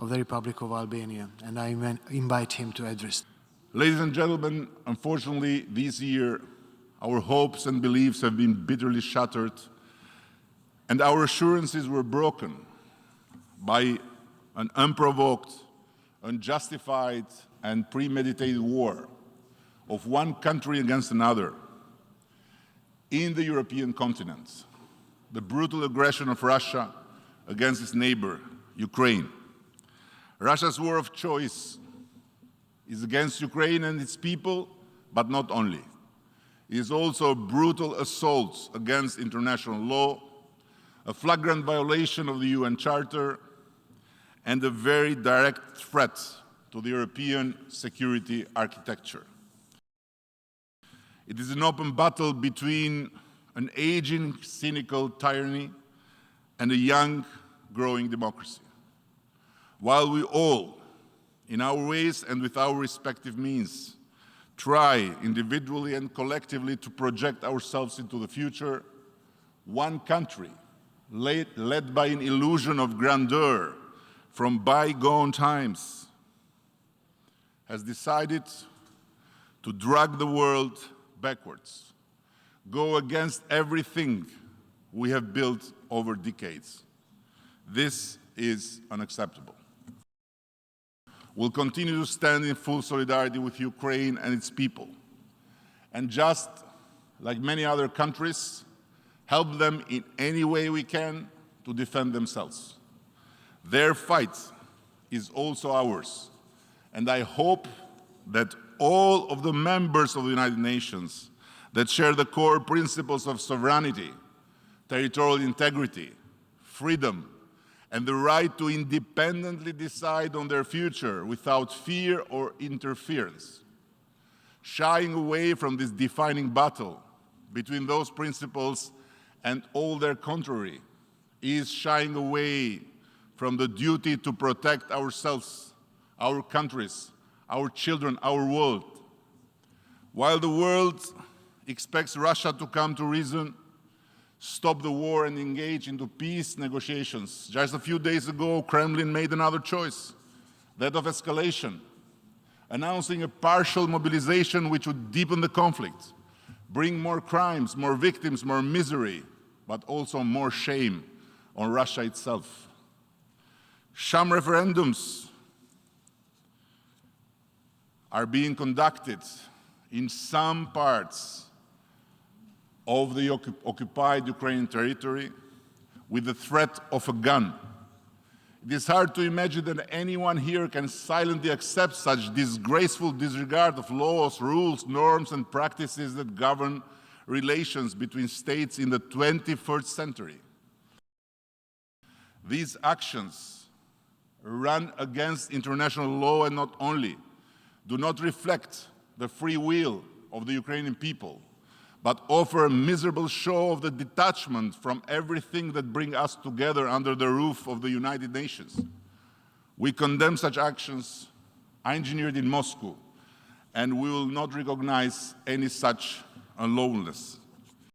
of the Republic of Albania, and I invite him to address. Ladies and gentlemen, unfortunately, this year, our hopes and beliefs have been bitterly shattered, and our assurances were broken by an unprovoked, unjustified, and premeditated war of one country against another in the European continent, the brutal aggression of Russia against its neighbor, Ukraine. Russia's war of choice is against Ukraine and its people, but not only. It is also a brutal assault against international law, a flagrant violation of the UN Charter, and a very direct threat to the European security architecture. It is an open battle between an aging, cynical tyranny and a young, growing democracy. While we all, in our ways and with our respective means, try individually and collectively to project ourselves into the future, one country, led by an illusion of grandeur from bygone times, has decided to drag the world backwards, go against everything we have built over decades. This is unacceptable. We'll continue to stand in full solidarity with Ukraine and its people, and just like many other countries, help them in any way we can to defend themselves. Their fight is also ours, and I hope that all of the members of the United Nations that share the core principles of sovereignty, territorial integrity, freedom, and the right to independently decide on their future without fear or interference, shying away from this defining battle between those principles and all their contrary is shying away from the duty to protect ourselves, our countries, our children, our world. While the world expects Russia to come to reason, stop the war and engage into peace negotiations, just a few days ago, Kremlin made another choice, that of escalation, announcing a partial mobilization which would deepen the conflict, bring more crimes, more victims, more misery, but also more shame on Russia itself. Sham referendums are being conducted in some parts of the occupied Ukrainian territory with the threat of a gun. It is hard to imagine that anyone here can silently accept such disgraceful disregard of laws, rules, norms, and practices that govern relations between states in the 21st century. These actions run against international law and not only do not reflect the free will of the Ukrainian people, but offer a miserable show of the detachment from everything that brings us together under the roof of the United Nations. We condemn such actions engineered in Moscow, and we will not recognize any such unlawfulness.